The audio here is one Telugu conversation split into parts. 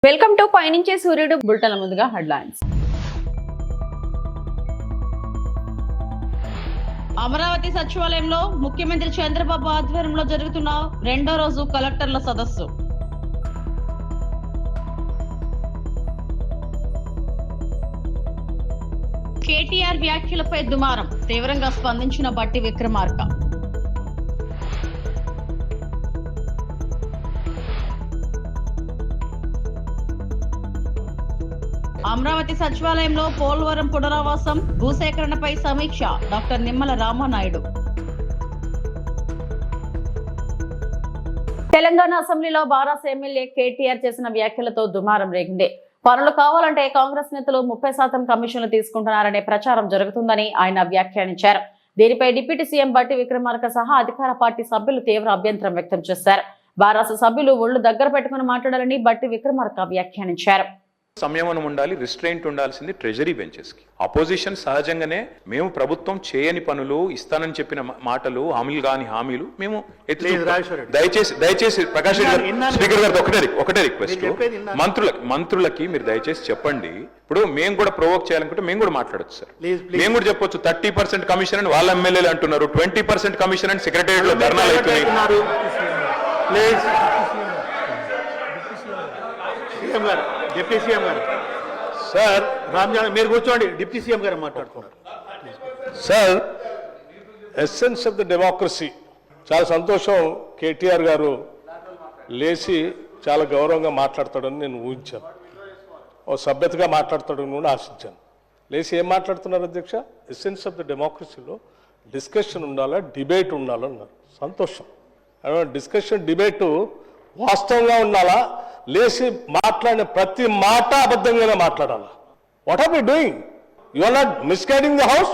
వెల్కమ్ టు పైనుంచే సూర్యుడు బులెటిన్. ముందుగా హెడ్లైన్స్. అమరావతి సచివాలయంలో ముఖ్యమంత్రి చంద్రబాబు ఆధ్వర్యంలో జరుగుతున్న రెండో రోజు కలెక్టర్ల సదస్సు. కేటీఆర్ వ్యాఖ్యలపై దుమారం, తీవ్రంగా స్పందించిన బట్టి విక్రమార్క. అమరావతి సచివాలయంలో పోలవరం పునరావాసం, భూసేకరణపై సమీక్ష. డాక్టర్ నిమ్మల రామానాయుడు. తెలంగాణ అసెంబ్లీలో బారాస ఎమ్మెల్యే కేటీఆర్ చేసిన వ్యాఖ్యలతో దుమారం రేగింది. పనులు కావాలంటే కాంగ్రెస్ నేతలు 30% కమిషన్లు తీసుకుంటున్నారనే ప్రచారం జరుగుతుందని ఆయన వ్యాఖ్యానించారు. దీనిపై డిప్యూటీ సీఎం బట్టి విక్రమార్క సహా అధికార పార్టీ సభ్యులు తీవ్ర అభ్యంతరం వ్యక్తం చేశారు. బారాస సభ్యులు ఒళ్లు దగ్గర పెట్టుకుని మాట్లాడాలని బట్టి విక్రమార్క వ్యాఖ్యానించారు. సంయమనం ఉండాలి, రిస్ట్రెయింట్ ఉండాల్సింది ట్రెజరీ బెంచెస్కి. అపోజిషన్ సహజంగానే మేము ప్రభుత్వం చేయని పనులు, ఇస్తానని చెప్పిన మాటలు, హామీలు కాని హామీలు మేము దయచేసి ప్రకాష్ రెడ్డి గారు, స్పీకర్ గారు ఒకటే రిక్వెస్ట్, మంత్రులకి మీరు దయచేసి చెప్పండి. ఇప్పుడు మేము కూడా ప్రొవోక్ చేయాలనుకుంటే మేము కూడా మాట్లాడచ్చు సార్. మేము కూడా చెప్పొచ్చు 30% కమిషన్ అని వాళ్ళ ఎమ్మెల్యేలు అంటున్నారు, 20% కమిషన్ అని సెక్రటేరియట్ లో ధర్నాలు అవుతున్నాయి. డిప్యూటీ సీఎం గారు సార్, రామ్జాన్ మీరు కూర్చోండి. డిప్యూటీ సీఎం గారు మాట్లాడుతున్నారు sir. Essence of the democracy. చాలా సంతోషం, కేటీఆర్ గారు లేచి చాలా గౌరవంగా మాట్లాడతాడని నేను ఊహించాను, ఓ సభ్యతగా మాట్లాడతాడని కూడా ఆశించాను. లేచి ఏం మాట్లాడుతున్నారు అధ్యక్ష? ఎసెన్స్ ఆఫ్ ద డెమోక్రసీలో డిస్కషన్ ఉండాలా, డిబేట్ ఉండాలన్నారు. సంతోషం. డిస్కషన్ డిబేటు వాస్తవంగా ఉండాలా, లేచి మాట్లాడిన ప్రతి మాట అబద్ధంగానే మాట్లాడాలా. What are we doing? You are not misguiding the house,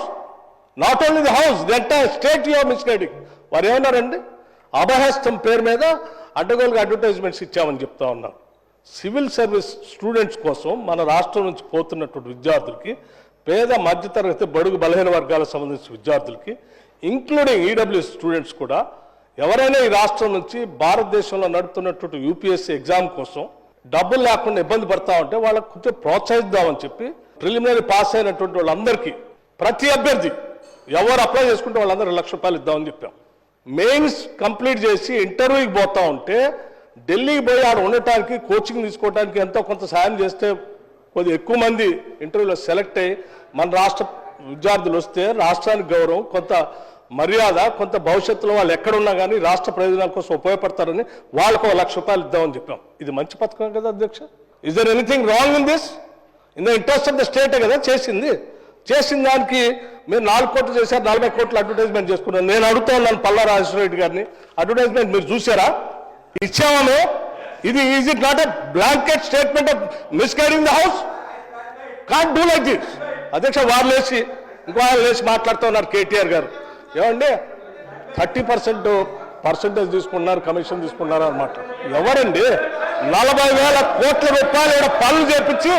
not only the house, the entire state you are misguiding. వారు ఏమన్నారండి? అభయహస్తం పేరు మీద అడ్డగోలుగా అడ్వర్టైజ్మెంట్స్ ఇచ్చామని చెప్తా ఉన్నారు. సివిల్ సర్వీస్ స్టూడెంట్స్ కోసం మన రాష్ట్రం నుంచి పోతున్నటువంటి విద్యార్థులకి, పేద మధ్యతరగతి బడుగు బలహీన వర్గాలకు సంబంధించిన విద్యార్థులకి, ఇంక్లూడింగ్ ఈడబ్ల్యూఎస్ స్టూడెంట్స్ కూడా, ఎవరైనా ఈ రాష్ట్రం నుంచి భారతదేశంలో నడుపుతున్నటువంటి యూపీఎస్సీ ఎగ్జామ్ కోసం డబ్బులు లేకుండా ఇబ్బంది పడతా ఉంటే వాళ్ళకు కొంచెం ప్రోత్సహిద్దామని చెప్పి ప్రిలిమినరీ పాస్ అయినటువంటి వాళ్ళందరికీ, ప్రతి అభ్యర్థి ఎవరు అప్లై చేసుకుంటే వాళ్ళందరూ ₹1,00,000 ఇద్దామని చెప్పాం. మెయిన్స్ కంప్లీట్ చేసి ఇంటర్వ్యూకి పోతా ఉంటే ఢిల్లీకి పోయి ఆడ ఉండటానికి, కోచింగ్ తీసుకోవడానికి ఎంతో కొంత సాయం చేస్తే కొద్దిగా ఎక్కువ మంది ఇంటర్వ్యూలో సెలెక్ట్ అయ్యి మన రాష్ట్ర విద్యార్థులు వస్తే రాష్ట్రానికి గౌరవం, కొంత మర్యాద, కొంత భవిష్యత్తులో వాళ్ళు ఎక్కడున్నా కానీ రాష్ట్ర ప్రయోజనాల కోసం ఉపయోగపడతారని వాళ్ళకు ₹1,00,000 ఇద్దామని చెప్పాం. ఇది మంచి పథకం కదా అధ్యక్ష? Is there anything wrong in this? In the interest of the స్టేటే కదా చేసింది. చేసిన దానికి మీరు 4 కోట్లు చేశారు, 40 కోట్లు అడ్వర్టైజ్మెంట్ చేసుకున్నారు. నేను అడుగుతా ఉన్నాను పల్లా రాజేశ్వరరెడ్డి గారిని, అడ్వర్టైజ్మెంట్ మీరు చూసారా? ఇచ్చామో? ఇది is it not a blanket statement of misguiding the house? Can't do like this. అధ్యక్ష, వారు లేచి ఇంకో వాళ్ళు లేచి మాట్లాడుతూ ఉన్నారు. కేటీఆర్ గారు ఏమండి 30% తీసుకున్నారు, కమిషన్ తీసుకున్నారు అన్నమాట. ఎవరండి 40,000 కోట్ల రూపాయలు పనులు చేపించి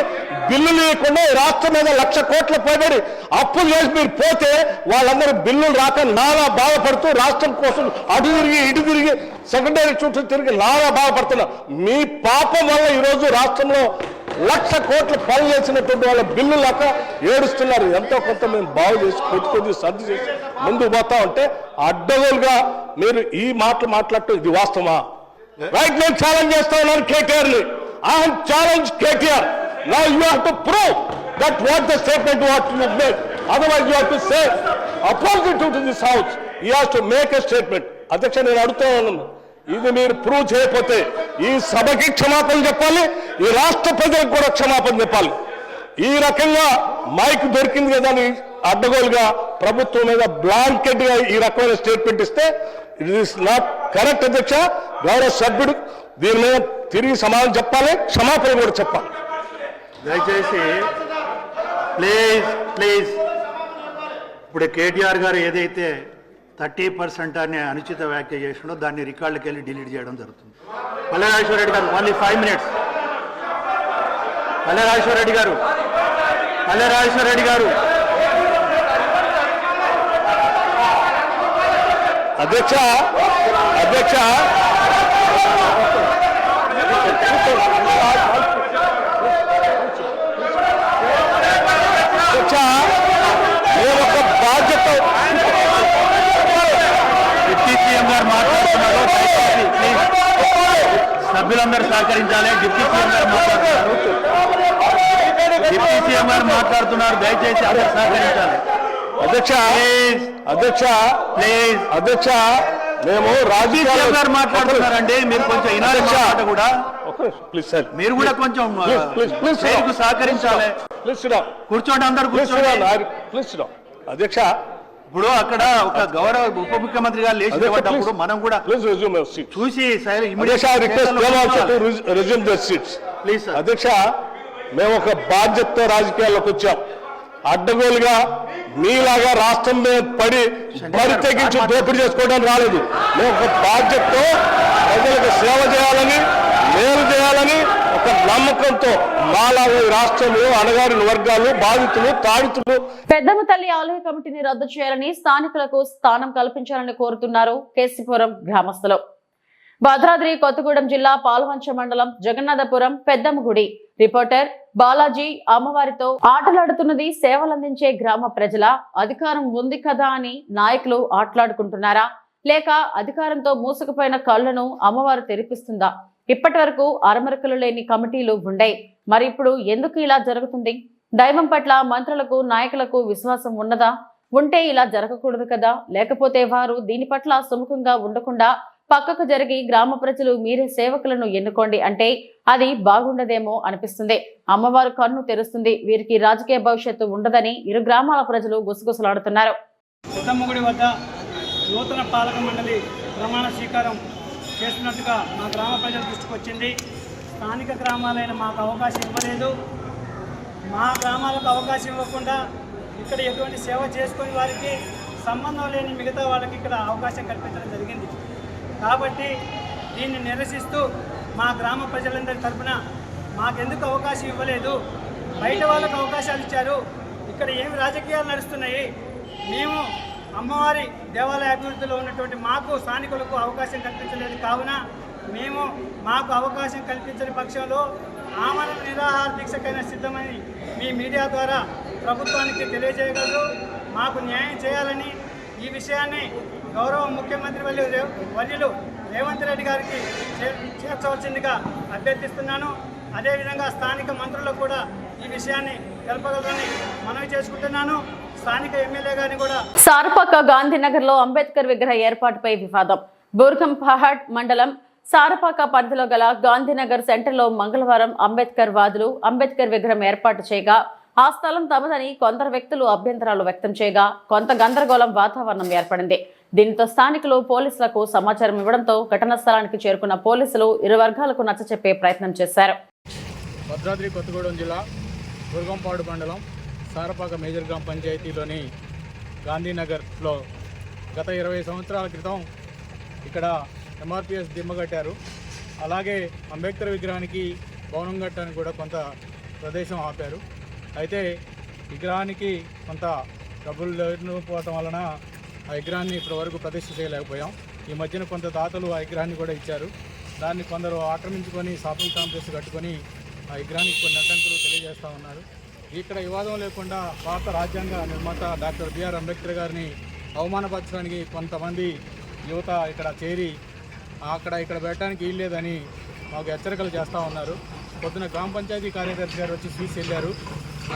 బిల్లులు ఇవ్వకుండా రాష్ట్రం మీద 1,00,000 కోట్ల పైబడి అప్పులు చేసి మీరు పోతే వాళ్ళందరూ బిల్లులు రాక నానా బాధపడుతూ రాష్ట్రం కోసం అటు తిరిగి ఇటు తిరిగి సెకండరీ చుట్టూ తిరిగి నానా బాధపడుతున్నారు. మీ పాపం వల్ల ఈరోజు రాష్ట్రంలో 1,00,000 కోట్ల పనులు చేసినటువంటి వాళ్ళ బిల్లు లేక ఏడుస్తున్నారు. ఎంతో కొంత మేము బాగు చేసి కొద్ది సర్ది చేసి ముందుకు పోతా ఉంటే అడ్డగోలుగా మీరు ఈ మాటలు మాట్లాడటం ఇది వాస్తవమా? రైట్, నేను ఛాలెంజ్ చేస్తా ఉన్నాను కేటీఆర్ని. I have challenge KTR. Now you have to prove that what the statement what you made. Otherwise you have to say opposite to this house. He has to make a statement. అధ్యక్ష, నేను అడుగుతా ఉన్నాను, ఇది మీరు ప్రూవ్ చేయకపోతే ఈ సభకి క్షమాపణ చెప్పాలి, ఈ రాష్ట్ర ప్రజలకు కూడా క్షమాపణ చెప్పాలి. ఈ రకంగా మైక్ దొరికింది కదా అని అడ్డగోలుగా ప్రభుత్వం మీద బ్లాంకెట్ గా ఈ రకమైన స్టేట్మెంట్ ఇస్తే ఇట్ ఈస్ నాట్ కరెక్ట్. అధ్యక్ష, గౌరవ సభ్యుడు దీని మీద తిరిగి సమాధానం చెప్పాలి, క్షమాపణ కూడా చెప్పాలి. దయచేసి ప్లీజ్ ఇప్పుడు కేటీఆర్ గారు ఏదైతే 30% అనే అనుచిత వ్యాఖ్య చేసినో దాన్ని రికార్డుకి వెళ్ళి డిలీట్ చేయడం జరుగుతుంది. పల్లెరాజేశ్వరరెడ్డి గారు ఓన్లీ 5 minutes. పల్లెరాజేశ్వరరెడ్డి గారు అధ్యక్ష సభ్యులందరూ సహకరించాలి. డిప్యూటీ సీఎం గారు మాట్లాడుతున్నారు, దయచేసి అందరూ సహకరించాలి. అధ్యక్ష అధ్యక్ష మేము సీఎం గారు మాట్లాడుతున్నారండి, మీరు కొంచెం వినాలి మాట కూడా. ప్లీజ్ సార్, మీరు కూడా కొంచెం చైర్కు సహకరించాలి. కూర్చోండి, అందరూ కూర్చోండి. ప్లీజ్ అధ్యక్ష, ఇప్పుడు అక్కడ ఒక గౌరవ ఉప ముఖ్యమంత్రి గారు లేచి నిలబడ్డప్పుడు మనం కూడా చూసి ప్లీజ్ సార్. అధ్యక్ష, మేము ఒక బాధ్యతతో రాజకీయాల్లోకి వచ్చాం. అడ్డగోలుగా మీలాగా రాష్ట్రం మీద పడి బరి తెగించి దోపిడీ చేసుకోవడానికి రాలేదు. మేము ఒక బాధ్యతతో ప్రజలకు సేవ చేయాలని, మేలు చేయాలని ఒక నమ్మకంతో మాలాగా ఈ రాష్ట్రంలో అణగారిన వర్గాలు, బాధితులు, తాడితులు. పెద్దమ్మ తల్లి ఆలయ కమిటీని రద్దు చేయాలని, స్థానికులకు స్థానం కల్పించాలని కోరుతున్నారు కేశీపురం గ్రామస్తులు. భద్రాద్రి కొత్తగూడెం జిల్లా పాల్వంచ మండలం జగన్నాథపురం పెద్దమ్మ గుడి రిపోర్టర్ బాలాజీ అమ్మవారితో ఆటలాడుతున్నది సేవలందించే గ్రామ ప్రజల అధికారం ఉంది కదా అని నాయకులు ఆటలాడుకుంటున్నారా, లేక అధికారంతో మూసుకుపోయిన కళ్లను అమ్మవారు తెరిపిస్తుందా? ఇప్పటి వరకు అరమరకలు లేని కమిటీలు ఉండే, మరి ఇప్పుడు ఎందుకు ఇలా జరుగుతుంది? దైవం పట్ల మంత్రులకు, నాయకులకు విశ్వాసం ఉన్నదా? ఉంటే ఇలా జరగకూడదు కదా. లేకపోతే వారు దీని పట్ల సుముఖంగా ఉండకుండా పక్కకు జరిగి గ్రామ ప్రజలు మీరే సేవకులను ఎన్నుకోండి అంటే అది బాగుండదేమో అనిపిస్తుంది. అమ్మవారు కన్ను తెరుస్తుంది, వీరికి రాజకీయ భవిష్యత్తు ఉండదని ఇరు గ్రామాల ప్రజలు గుసగుసలాడుతున్నారు. పెద్దమ్మగుడి వద్ద నూతన పాలక మండలి ప్రమాణ స్వీకారం చేస్తున్నట్టుగా మా గ్రామ ప్రజల దృష్టికి వచ్చింది. స్థానిక గ్రామాలైన మాకు అవకాశం ఇవ్వలేదు. మా గ్రామాలకు అవకాశం ఇవ్వకుండా ఇక్కడ ఎటువంటి సేవ చేసుకునే వారికి సంబంధం లేని మిగతా వాళ్ళకి ఇక్కడ అవకాశం కల్పించడం జరిగింది. కాబట్టి దీన్ని నిరసిస్తూ మా గ్రామ ప్రజలందరి తరఫున మాకెందుకు అవకాశం ఇవ్వలేదు, బయట వాళ్ళకు అవకాశాలు ఇచ్చారు, ఇక్కడ ఏమి రాజకీయాలు నడుస్తున్నాయి, మేము అమ్మవారి దేవాలయ అభివృద్ధిలో ఉన్నటువంటి మాకు స్థానికులకు అవకాశం కల్పించలేదు కావున మేము మాకు అవకాశం కల్పించని పక్షంలో ఆమరణ నిరాహార దీక్షకైనా సిద్ధమని మీ మీడియా ద్వారా ప్రభుత్వానికి తెలియజేయగలరు. మాకు న్యాయం చేయాలని ఈ విషయాన్ని గౌరవ ముఖ్యమంత్రి వర్యులు రేవంత్ రెడ్డి గారికి చేర్చవలసిందిగా అభ్యర్థిస్తున్నాను. అదేవిధంగా స్థానిక మంత్రులకు కూడా ఈ విషయాన్ని తెలపగలరని మనవి చేసుకుంటున్నాను. స్థానిక ఎమ్మెల్యే గారిని కూడా. సారపాక గాంధీనగర్ లో అంబేద్కర్ విగ్రహ ఏర్పాటుపై వివాదం. బూర్గంపహాడ్ మండలం సారపాక పరిధిలో గల గాంధీనగర్ సెంటర్ లో మంగళవారం అంబేద్కర్ వాదులు అంబేద్కర్ విగ్రహం ఏర్పాటు చేయగా ఆ స్థలం తమదని కొందరు వ్యక్తులు అభ్యంతరాలు వ్యక్తం చేయగా కొంత గందరగోళం వాతావరణం ఏర్పడింది. దీంతో స్థానికులు పోలీసులకు సమాచారం ఇవ్వడంతో ఘటనా స్థలానికి చేరుకున్న పోలీసులు ఇరు వర్గాలకు నచ్చచెప్పే ప్రయత్నం చేశారు. భద్రాద్రి కొత్తగూడెం జిల్లా బూర్గంపాడు మండలం సారపాక మేజర్ గ్రామ పంచాయతీలోని గాంధీనగర్లో గత 20 సంవత్సరాల క్రితం ఇక్కడ ఎంఆర్పిఎస్ దిమ్మ కట్టారు. అలాగే అంబేద్కర్ విగ్రహానికి భవనం కట్టడానికి కూడా కొంత ప్రదేశం ఆపారు. అయితే విగ్రహానికి కొంత డబ్బులు లేకపోవటం వలన ఆ విగ్రహాన్ని ఇప్పటివరకు ప్రతిష్ఠ చేయలేకపోయాం. ఈ మధ్యన కొంత దాతలు ఆ విగ్రహాన్ని కూడా ఇచ్చారు. దాన్ని కొందరు ఆక్రమించుకొని షాపింగ్ కాంప్లెక్స్ కట్టుకొని ఆ విగ్రహానికి కొన్ని అడ్డంకులు తెలియజేస్తూ ఉన్నారు. ఇక్కడ వివాదం లేకుండా భారత రాజ్యాంగ నిర్మాత డాక్టర్ బిఆర్ అంబేద్కర్ గారిని అవమానపరచడానికి కొంతమంది యువత ఇక్కడ చేరి ఇక్కడ పెట్టడానికి వీల్లేదని మాకు హెచ్చరికలు చేస్తూ ఉన్నారు. పొద్దున గ్రామ పంచాయతీ కార్యదర్శి గారు వచ్చి చూసి వెళ్ళారు.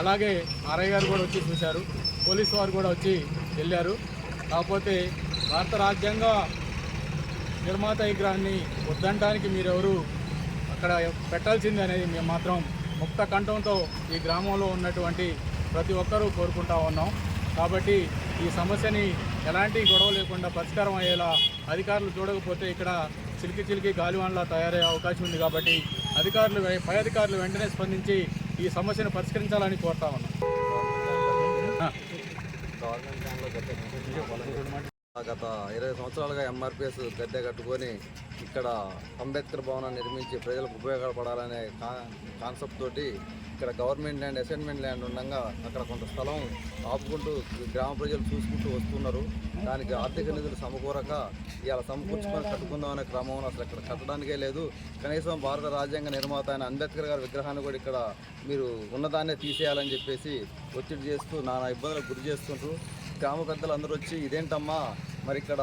అలాగే ఆర్ఐ గారు కూడా వచ్చి చూశారు. పోలీసు వారు కూడా వచ్చి వెళ్ళారు. కాకపోతే భారత రాజ్యాంగ నిర్మాత విగ్రహాన్ని వద్దంటానికి మీరెవరు అక్కడ పెట్టాల్సింది అనేది మేము మాత్రం ముక్త కంఠంతో ఈ గ్రామంలో ఉన్నటువంటి ప్రతి ఒక్కరూ కోరుకుంటా ఉన్నాం. కాబట్టి ఈ సమస్యని ఎలాంటి గొడవ లేకుండా పరిష్కారం అయ్యేలా అధికారులు చూడకపోతే ఇక్కడ చిలికి గాలివాన్లా తయారయ్యే అవకాశం ఉంది. కాబట్టి పై అధికారులు వెంటనే స్పందించి ఈ సమస్యను పరిష్కరించాలని కోరుతా ఉన్నాం. గత 20 సంవత్సరాలుగా ఎంఆర్పిఎస్ గద్దె కట్టుకొని ఇక్కడ అంబేద్కర్ భవనాన్ని నిర్మించి ప్రజలకు ఉపయోగపడాలనే కాన్సెప్ట్ తోటి ఇక్కడ గవర్నమెంట్ ల్యాండ్, అసైన్మెంట్ ల్యాండ్ ఉండగా అక్కడ కొంత స్థలం ఆపుకుంటూ గ్రామ ప్రజలు చూసుకుంటూ వస్తున్నారు. దానికి ఆర్థిక నిధులు సమకూరక ఇవాళ సమకూర్చుకొని కట్టుకుందామనే క్రమంలో అసలు ఇక్కడ కట్టడానికే లేదు. కనీసం భారత రాజ్యాంగ నిర్మాత అయిన అంబేద్కర్ గారి విగ్రహాన్ని కూడా ఇక్కడ మీరు ఉన్నదాన్నే తీసేయాలని చెప్పేసి ఒత్తిడి చేస్తూ నానా ఇబ్బందులకు గురి చేస్తుంటారు. గ్రామ పెద్దలు అందరూ వచ్చి ఇదేంటమ్మా మరి ఇక్కడ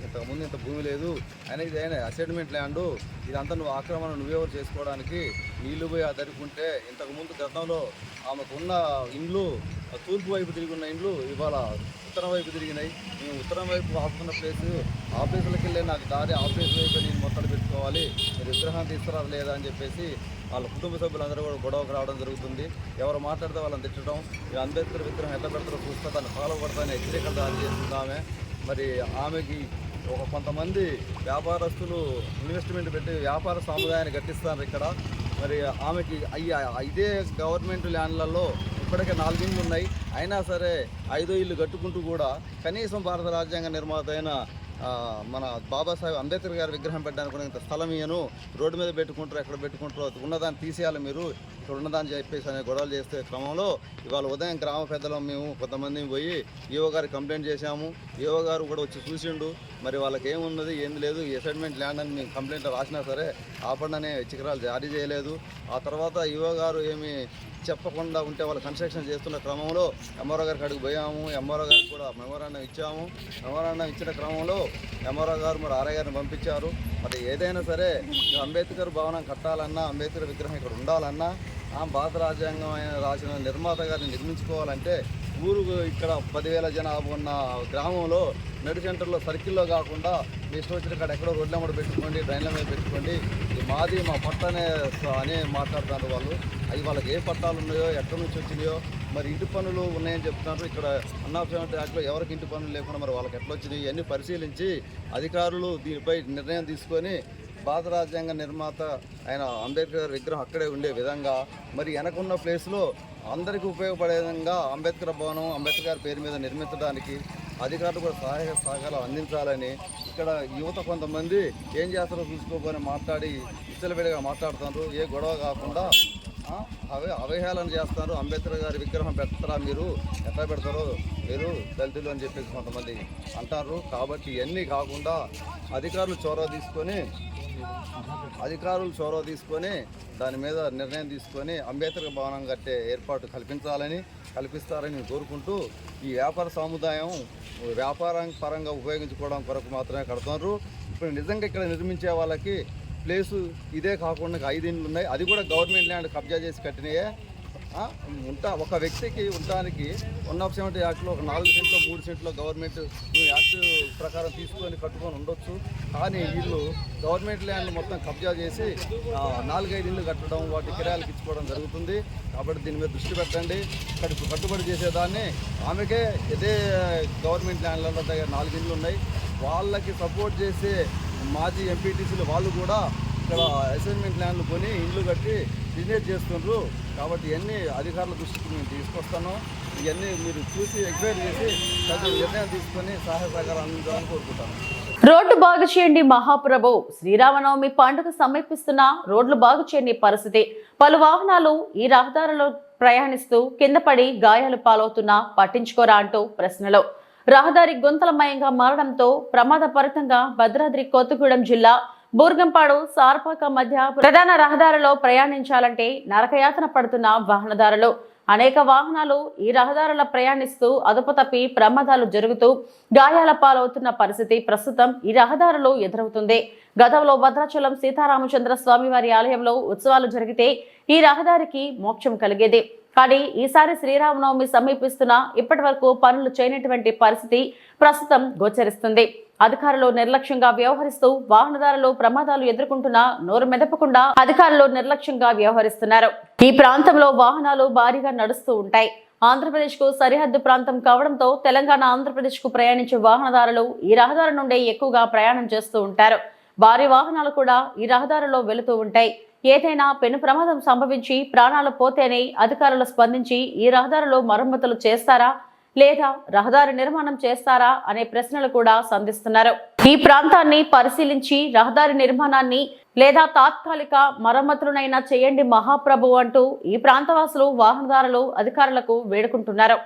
ఇంతకుముందు ఇంత భూమి లేదు అయినా అసైన్మెంట్ ల్యాండ్ ఇదంతా నువ్వు ఆక్రమణ నువ్వెవరు చేసుకోవడానికి నీళ్లు పోయి దరుకుంటే ఇంతకుముందు గతంలో ఆమెకున్న ఇండ్లు తూర్పు వైపు తిరిగి ఉన్న ఇండ్లు ఇవాళ ఉత్తరం వైపు తిరిగినాయి. మేము ఉత్తరం వైపు ఆపుకున్న ఆఫీసులకు వెళ్ళే నాకు దారి ఆఫీస్ వైపు నేను మొత్తాలు పెట్టుకోవాలి, మీరు విగ్రహం తీసుకురా లేదా అని చెప్పేసి వాళ్ళ కుటుంబ సభ్యులందరూ కూడా గొడవకు రావడం జరుగుతుంది. ఎవరు మాట్లాడితే వాళ్ళని తిట్టడం, ఈ అంబేద్కర్ విగ్రహం ఎట్లా పెడతారో చూస్తే దాన్ని ఫాలో పడతానే హెచ్చరికలు దారి చేస్తుంది ఆమె. మరి ఆమెకి కొంతమంది వ్యాపారస్తులు ఇన్వెస్ట్మెంట్ పెట్టి వ్యాపార సముదాయాన్ని కట్టిస్తారు ఇక్కడ. మరి ఆమెకి ఇదే గవర్నమెంట్ ల్యాండ్లలో ఇప్పటికే 4 ఇళ్ళు ఉన్నాయి, అయినా సరే 5వ ఇల్లు కట్టుకుంటూ కూడా కనీసం భారత రాజ్యాంగ నిర్మాత అయిన మన బాబాసాహెబ్ అంబేద్కర్ గారి విగ్రహం పెట్టడానికి స్థలం ఇయ్యను, రోడ్డు మీద పెట్టుకుంటారు, ఎక్కడ పెట్టుకుంటారో ఉన్నదాన్ని తీసేయాలి, మీరు ఇక్కడ ఉన్నదాన్ని చెప్పేసి అనే గొడవలు చేసే క్రమంలో ఇవాళ ఉదయం గ్రామ పెద్దలం మేము కొంతమంది పోయి ఈఓ గారికి కంప్లైంట్ చేశాము. ఈఓ గారు కూడా వచ్చి చూసిండు. మరి వాళ్ళకి ఏమున్నది ఏంది లేదు, ఈ అసైన్మెంట్ ల్యాండ్ అని మేము కంప్లైంట్ రాసినా సరే ఆపడనే చికరాలు జారీ చేయలేదు. ఆ తర్వాత ఈఓ గారు ఏమి చెప్పకుండా ఉంటే వాళ్ళు కన్స్ట్రక్షన్ చేస్తున్న క్రమంలో ఎంఆర్ఓ గారికి అడిగి పోయాము. ఎంఆర్ఓ గారికి కూడా మెమోరాండం ఇచ్చాము. మెమోరాండం ఇచ్చిన క్రమంలో ఎంఆర్ఓ గారు మరి ఆర్ఐ గారిని పంపించారు. మరి ఏదైనా సరే అంబేద్కర్ భవనం కట్టాలన్నా, అంబేద్కర్ విగ్రహం ఇక్కడ ఉండాలన్నా, భారత రాజ్యాంగం రాసిన నిర్మాత గారిని నిర్మించుకోవాలంటే ఊరు ఇక్కడ 10,000 జనాభా ఉన్న గ్రామంలో మెడి సెంటర్లో సర్కిల్లో కాకుండా మీ ఇష్టం వచ్చిన కాడ ఎక్కడో రోడ్ల మీద పెట్టుకోండి, డ్రైన్ల మీద పెట్టుకోండి, ఇది మాది మా పట్టనే అని మాట్లాడుతున్నారు వాళ్ళు. అవి వాళ్ళకి ఏ పట్టాలు ఉన్నాయో, ఎక్కడి నుంచి వచ్చినాయో, మరి ఇంటి పనులు ఉన్నాయని చెప్తున్నారు. ఇక్కడ అన్నాఫ్ట్ యాక్ట్లో ఎవరికి ఇంటి పనులు లేకుండా మరి వాళ్ళకి ఎట్లా వచ్చినాయి ఇవన్నీ పరిశీలించి అధికారులు దీనిపై నిర్ణయం తీసుకొని భారత రాజ్యాంగ నిర్మాత ఆయన అంబేద్కర్ విగ్రహం అక్కడే ఉండే విధంగా మరి వెనకున్న ప్లేస్లో అందరికీ ఉపయోగపడే విధంగా అంబేద్కర్ భవనం అంబేద్కర్ పేరు మీద నిర్మించడానికి అధికారులు కూడా సహాయ సహకారాలు అందించాలని ఇక్కడ యువత కొంతమంది ఏం చేస్తారో చూసుకోకపోని మాట్లాడి ఇచ్చలబెడిగా మాట్లాడుతున్నారు. ఏ గొడవ కాకుండా అవహేళన చేస్తారు. అంబేద్కర్ గారి విగ్రహం పెడతారా, మీరు ఎట్లా పెడతారో మీరు దళితులు అని చెప్పేసి కొంతమంది అంటారు. కాబట్టి ఇవన్నీ కాకుండా అధికారులు చొరవ తీసుకొని దాని మీద నిర్ణయం తీసుకొని అంబేద్కర్ భవనం కట్టే ఏర్పాటు కల్పిస్తారని కోరుకుంటూ ఈ వ్యాపార సముదాయం వ్యాపారం పరంగా ఉపయోగించుకోవడం కొరకు మాత్రమే కడుతున్నారు. ఇప్పుడు నిజంగా ఇక్కడ నిర్మించే వాళ్ళకి ప్లేసు ఇదే కాకుండా 5 ఇండ్లు ఉన్నాయి, అది కూడా గవర్నమెంట్ ల్యాండ్ కబ్జా చేసి కట్టినాయే. ఒక వ్యక్తికి ఉండటానికి 170 యాక్ట్లో ఒక 4 సెంట్లో 3 సెంట్లో గవర్నమెంట్ యాక్ట్ ప్రకారం తీసుకొని కట్టుకొని ఉండొచ్చు. కానీ వీళ్ళు గవర్నమెంట్ ల్యాండ్ మొత్తం కబ్జా చేసి 4-5 ఇళ్ళు కట్టడం, వాటి కిరాయిలకు ఇచ్చుకోవడం జరుగుతుంది. కాబట్టి దీని మీద దృష్టి పెట్టండి. ఇక్కడ కట్టుబడి చేసేదాన్ని ఆమెకే ఇదే గవర్నమెంట్ ల్యాండ్లలో దగ్గర 4 ఇళ్ళు ఉన్నాయి, వాళ్ళకి సపోర్ట్ చేసే మాజీ ఎంపీటీసీలు వాళ్ళు కూడా ఇక్కడ అసైన్మెంట్ ల్యాండ్లు కొని ఇండ్లు కట్టి బిజినెస్ చేస్తుండ్రు. కాబట్టి ఇవన్నీ అధికారుల దృష్టికి మేము తీసుకొస్తాను. ఇవన్నీ మీరు చూసి ఎంక్వైరీ చేసి తగిన నిర్ణయం తీసుకొని సహాయ సహకారం అందించాలని కోరుకుంటాను. రోడ్డు బాగు చేయండి మహాప్రభు. శ్రీరామనవమి పండుగ సమీపిస్తున్న రోడ్లు బాగు చేయని పరిస్థితి. పలు వాహనాలు ఈ రహదారిలో ప్రయాణిస్తూ కింద పడి గాయాలు పాలవుతున్నా పట్టించుకోరా అంటూ ప్రశ్నలు. రహదారి గుంతలమయంగా మారడంతో ప్రమాదపరితంగా భద్రాద్రి కొత్తగూడెం జిల్లా బూర్గంపాడు సార్పాక మధ్య ప్రధాన రహదారిలో ప్రయాణించాలంటే నరకయాతన పడుతున్న వాహనదారులు. అనేక వాహనాలు ఈ రహదారుల ప్రయాణిస్తూ అదుపు తప్పి ప్రమాదాలు జరుగుతూ గాయాల పాలవుతున్న పరిస్థితి ప్రస్తుతం ఈ రహదారిలో ఎదురవుతుంది. గతంలో భద్రాచలం సీతారామచంద్ర స్వామివారి ఆలయంలో ఉత్సవాలు జరిగితే ఈ రహదారికి మోక్షం కలిగేది. కానీ ఈసారి శ్రీరామనవమి సమీపిస్తున్నా ఇప్పటి వరకు పనులు చేయనటువంటి పరిస్థితి ప్రస్తుతం గోచరిస్తుంది. అధికారులు నిర్లక్ష్యంగా వ్యవహరిస్తూ వాహనదారులు ప్రమాదాలు ఎదుర్కొంటున్నా నోరు మెదపకుండా అధికారులు నిర్లక్ష్యంగా వ్యవహరిస్తున్నారు. ఈ ప్రాంతంలో వాహనాలు భారీగా నడుస్తూ ఉంటాయి. ఆంధ్రప్రదేశ్ కు సరిహద్దు ప్రాంతం కావడంతో తెలంగాణ ఆంధ్రప్రదేశ్ కు ప్రయాణించే వాహనదారులు ఈ రహదారి నుండి ఎక్కువగా ప్రయాణం చేస్తూ ఉంటారు. భారీ వాహనాలు కూడా ఈ రహదారిలో వెళుతూ ఉంటాయి. ఏదైనా పెను ప్రమాదం సంభవించి ప్రాణాలు పోతేనే అధికారులు స్పందించి ఈ రహదారిలో మరమ్మతులు చేస్తారా లేదా రహదారి నిర్మాణం చేస్తారా అనే ప్రశ్నలు కూడా సంధిస్తున్నారు. ఈ ప్రాంతాన్ని పరిశీలించి రహదారి నిర్మాణాన్ని లేదా తాత్కాలిక మరమ్మతులనైనా చేయండి మహాప్రభు అంటూ ఈ ప్రాంతవాసులు వాహనదారులు అధికారులకు వేడుకుంటున్నారు.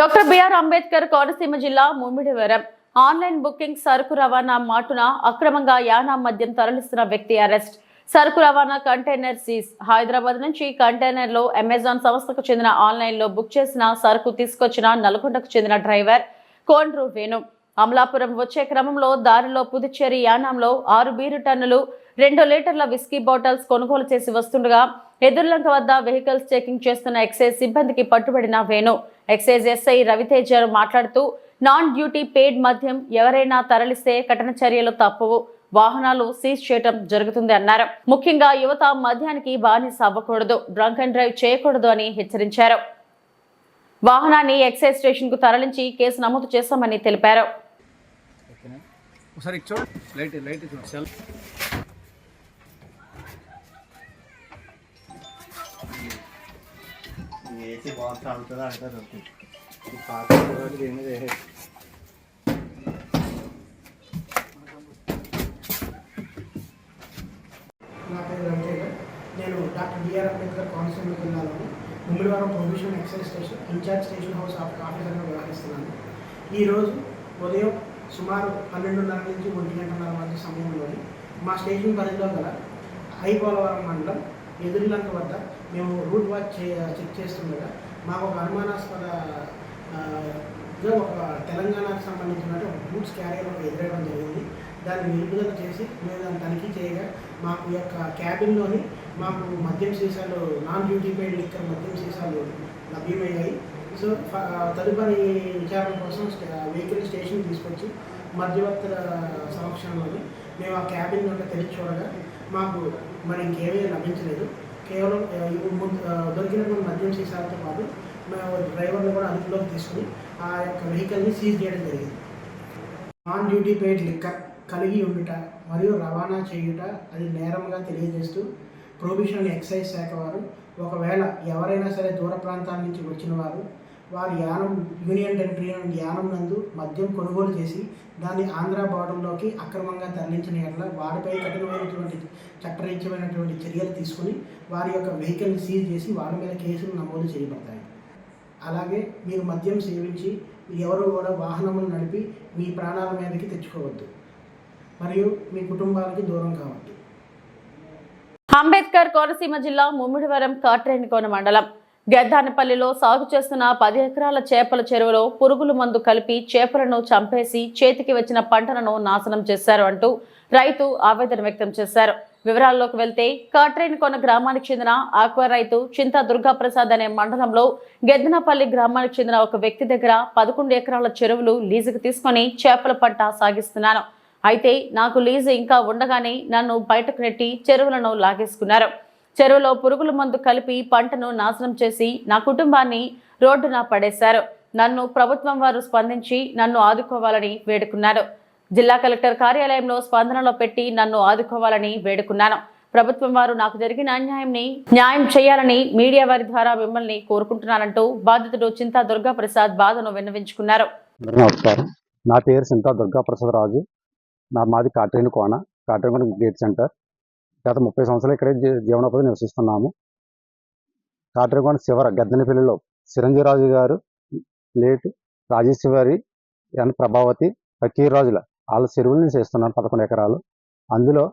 డాక్టర్ బిఆర్ అంబేద్కర్ కోనసీమ జిల్లా ముమ్మిడివరం ఆన్లైన్ బుకింగ్ సరుకు రవాణా మాటున అక్రమంగా యానా మద్యం తరలిస్తున్న వ్యక్తి అరెస్ట్. సరుకు రవాణా కంటైనర్ సీజ్. హైదరాబాద్ నుంచి కంటైనర్ లో అమెజాన్ సంస్థకు చెందిన ఆన్లైన్ లో బుక్ చేసిన సరుకు తీసుకొచ్చిన నల్గొండకు చెందిన డ్రైవర్ కోండ్రు వేణు. అమలాపురం వచ్చే క్రమంలో దారిలో పుదుచ్చేరి యానాంలో 6 బీరు టన్నులు 2 లీటర్ల విస్కీ బాటిల్స్ కొనుగోలు చేసి వస్తుండగా ఎదుర్లంక వద్ద వెహికల్స్ చెకింగ్ చేస్తున్న ఎక్సైజ్ సిబ్బందికి పట్టుబడిన వేణు. ఎక్సైజ్ ఎస్ఐ రవితేజ మాట్లాడుతూ నాన్ డ్యూటీ పెయిడ్ మద్యం ఎవరైనా తరలిస్తే కఠిన చర్యలు తప్పవు, వాహనాలు సీజ్ చేయడం జరుగుతుంది అన్నారు. ముఖ్యంగా యువత మద్యానికి బానిస అవ్వకూడదు, డ్రంక్ అండ్ డ్రైవ్ చేయకూడదు అని హెచ్చరించారు. వాహనాన్ని ఎక్సైజ్ స్టేషన్ కు తరలించి కేసు నమోదు చేశామని తెలిపారు. నా పేరు రవితేజ. నేను డాక్టర్ బిఆర్ అంబేద్కర్ కోనసీమ జిల్లాలోని Mummidivaram provisional excise station in charge station house ఆఫీసర్గా వ్యవహరిస్తున్నాను. ఈరోజు ఉదయం సుమారు 12:30 నుంచి 1:30 మధ్య సమయంలోని మా స్టేషన్ పరిధిలో గల ఐపోలవరం మండలం ఎదురులంక వద్ద మేము రూట్ వాచ్ చెక్ చేస్తుండగా మాకు ఒక అనుమానాస్పద ఒక తెలంగాణకు సంబంధించిన గూడ్స్ క్యారియర్ ఒక ఎదురడం జరిగింది. దాన్ని నిలుపుదల చేసి మేము దాన్ని తనిఖీ చేయగా మాకు యొక్క క్యాబిన్లోని మాకు మద్యం సీసాలు నాన్ డ్యూటీ పెయిడ్ లిక్కర్ మద్యం సీసాలు లభ్యమయ్యాయి. సో తదుపరి విచారణ కోసం వెహికల్ స్టేషన్ తీసుకొచ్చి మధ్యవర్తుల సమక్షంలోని మేము ఆ క్యాబిన్ యొక్క తెరిచి చూడగా మాకు మరి ఇంకేమీ లభించలేదు. కేవలం దొరికినటువంటి మద్యం సీసాలతో పాటు మేము డ్రైవర్ని కూడా అదుపులోకి తీసుకుని ఆ యొక్క వెహికల్ని సీజ్ చేయడం జరిగింది. నాన్ డ్యూటీ పెయిడ్ లిక్కర్ కలిగి ఉండుట మరియు రవాణా చేయుట అది నేరంగా తెలియజేస్తూ ప్రొవిజనల్ ఎక్సైజ్ శాఖ వారు ఒకవేళ ఎవరైనా సరే దూర ప్రాంతాల నుంచి వచ్చిన వారి యానం యూనియన్ టెరిటరీ యానం నందు మద్యం కొనుగోలు చేసి దాన్ని ఆంధ్ర బార్డర్లోకి అక్రమంగా తరలించిన ఎట్లా వారిపై కఠినమైనటువంటి చట్టరీత్యమైనటువంటి చర్యలు తీసుకుని వారి యొక్క వెహికల్ని సీజ్ చేసి వారి మీద కేసులు నమోదు చేయబడతాయి. అలాగే మీరు మద్యం సేవించి ఎవరు కూడా వాహనములు నడిపి మీ ప్రాణాల మీదకి తెచ్చుకోవద్దు మరియు మీ కుటుంబాలకి దూరం కావద్దు. అంబేద్కర్ కోనసీమ జిల్లా ముమ్మిడివరం కాట్రేనికోన మండలం గెద్దానపల్లిలో సాగు చేస్తున్న 10 ఎకరాల చేపల చెరువులో పురుగుల మందు కలిపి చేపలను చంపేసి చేతికి వచ్చిన పంటలను నాశనం చేశారు అంటూ రైతు ఆవేదన వ్యక్తం చేశారు. వివరాల్లోకి వెళ్తే కాట్రేనికోన గ్రామానికి చెందిన ఆక్వా రైతు చింతా దుర్గాప్రసాద్ అనే మండలంలో గెద్దనపల్లి గ్రామానికి చెందిన ఒక వ్యక్తి దగ్గర 11 ఎకరాల చెరువులు లీజుకు తీసుకుని చేపల పంట సాగిస్తున్నాను. అయితే నాకు లీజు ఇంకా ఉండగానే నన్ను బయటకు నెట్టి చెరువులను లాగేసుకున్నారు. చెరువులో పురుగుల మందు కలిపి పంటను నాశనం చేసి నా కుటుంబాన్ని రోడ్డున పడేశారు. నన్ను ప్రభుత్వం వారు స్పందించి నన్ను ఆదుకోవాలని వేడుకున్నారు. జిల్లా కలెక్టర్ కార్యాలయంలో స్పందనలో పెట్టి నన్ను ఆదుకోవాలని వేడుకున్నాను. ప్రభుత్వం వారు నాకు జరిగిన న్యాయం చేయాలని మీడియా వారి ద్వారా మిమ్మల్ని కోరుకుంటున్నానంటూ బాధితుడు చింతా దుర్గాప్రసాద్ బాధను విన్నవించుకున్నారు. నమస్కారం, నా పేరు చింతా దుర్గాప్రసాద్ రాజు. మాది కాట్రేనికోన గేట్ సెంటర్. గత 30 సంవత్సరాలు ఇక్కడే జీవనోపాధి నివసిస్తున్నాము. కాట్రేనికోన చివర గద్దెనపల్లిలో చిరంజీరాజు గారు, లేట్ రాజేశ్వరి ఎన్ ప్రభావతి, ఫకీర్ రాజుల వాళ్ళ చెరువులు చేస్తున్నాను 11 ఎకరాలు. అందులో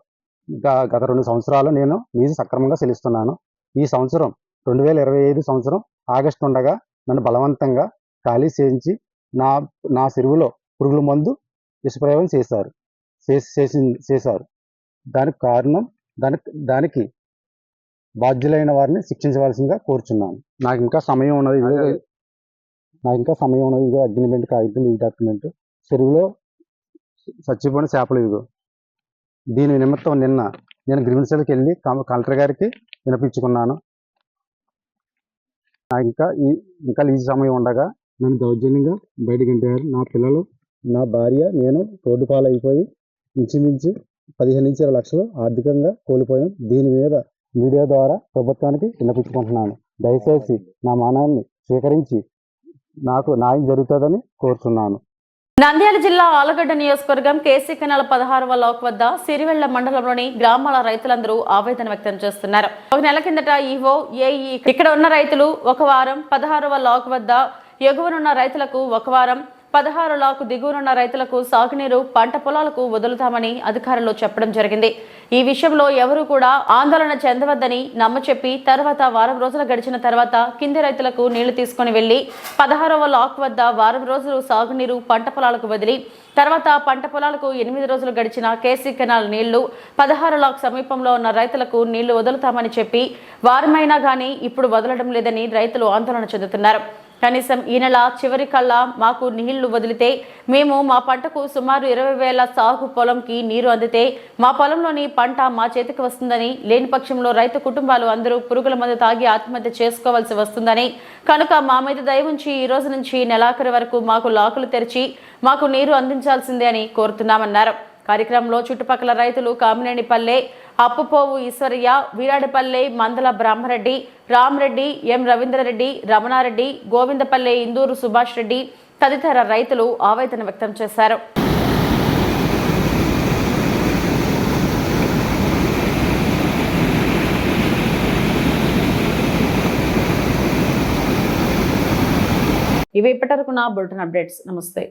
గత 2 సంవత్సరాలు నేను లీజు సక్రమంగా చెల్లిస్తున్నాను. ఈ సంవత్సరం 2025 సంవత్సరం ఆగస్టు ఉండగా నన్ను బలవంతంగా ఖాళీ చేయించి నా చెరువులో పురుగుల మందు విషప్రయోగం చేశారు. దానికి కారణం దానికి బాధ్యులైన వారిని శిక్షించవలసిందిగా కోరుచున్నాను. నాకు ఇంకా సమయం ఉన్నది. ఇదిగో అగ్రిమెంట్ కాగితం, ఈ డాక్యుమెంట్, చెరువులో చచ్చిపోయిన చేపలు ఇదిగో. దీని నిమిత్తం నిన్న నేను గ్రీవెన్స్కి వెళ్ళి కలెక్టర్ గారికి వినిపించుకున్నాను. నాకు ఇంకా లీజు సమయం ఉండగా నన్ను దౌర్జన్యంగా బయటకు గెంటారు. నా పిల్లలు, నా భార్య, నేను రోడ్డు పాలైపోయి ఇంచుమించు 15 నుంచి 20 లక్షలు ఆర్థికంగా కోల్పోయాం. దీని మీద మీడియా ద్వారా ప్రభుత్వానికి విన్నపించుకుంటున్నాను. దయచేసి నా మానాన్ని స్వీకరించి నాకు న్యాయం జరుగుతుందని కోరుతున్నాను. నంద్యాల జిల్లా ఆలగడ్డ నియోజకవర్గం కేసీ కెనాల్ 16వ లాక్ వద్ద సిరివెళ్ల మండలంలోని గ్రామాల రైతులందరూ ఆవేదన వ్యక్తం చేస్తున్నారు. ఒక నెల కిందట ఈవో, ఏఈ ఇక్కడ ఉన్న రైతులు ఒక వారం 16వ లాక్ వద్ద ఎగువనున్న రైతులకు ఒక వారం, 16 లాకు దిగువనున్న రైతులకు సాగునీరు పంట పొలాలకు వదులుతామని అధికారులు చెప్పడం జరిగింది. ఈ విషయంలో ఎవరూ కూడా ఆందోళన చెందవద్దని నమ్మచెప్పి తర్వాత వారం రోజులు గడిచిన తర్వాత కింది రైతులకు నీళ్లు తీసుకుని వెళ్లి 16వ లాక్ వద్ద వారం రోజులు సాగునీరు పంట పొలాలకు వదిలి తర్వాత పంట పొలాలకు 8 రోజులు గడిచిన కేసీ కెనాల్ నీళ్లు 16 లాక్ సమీపంలో ఉన్న రైతులకు నీళ్లు వదులుతామని చెప్పి వారమైనా గానీ ఇప్పుడు వదలడం లేదని రైతులు ఆందోళన చెందుతున్నారు. కనీసం ఈ నెల చివరి కల్లా మాకు నీళ్లు వదిలితే మేము మా పంటకు సుమారు 20,000 సాగు పొలంకి నీరు అందితే మా పొలంలోని పంట మా చేతికి వస్తుందని, లేని పక్షంలో రైతు కుటుంబాలు అందరూ పురుగుల మందు తాగి ఆత్మహత్య చేసుకోవాల్సి వస్తుందని, కనుక మా మీద దయ ఉంచి ఈ రోజు నుంచి నెలాఖరు వరకు మాకు లాకులు తెరిచి మాకు నీరు అందించాల్సిందే అని కోరుతున్నామన్నారు. కార్యక్రమంలో చుట్టుపక్కల రైతులు కామినేనిపల్లె, అప్పుపోవు ఈశ్వరయ్య, వీరాడిపల్లె, మందల బ్రహ్మరెడ్డి, రామరెడ్డి, ఎం రవీంద్రరెడ్డి, రమణారెడ్డి, గోవిందపల్లె, ఇందూరు సుభాష్ రెడ్డి తదితర రైతులు ఆవేదన వ్యక్తం చేశారు. ఇవి ఇప్పటివరకు నా బులెటిన్ అప్డేట్స్. నమస్తే.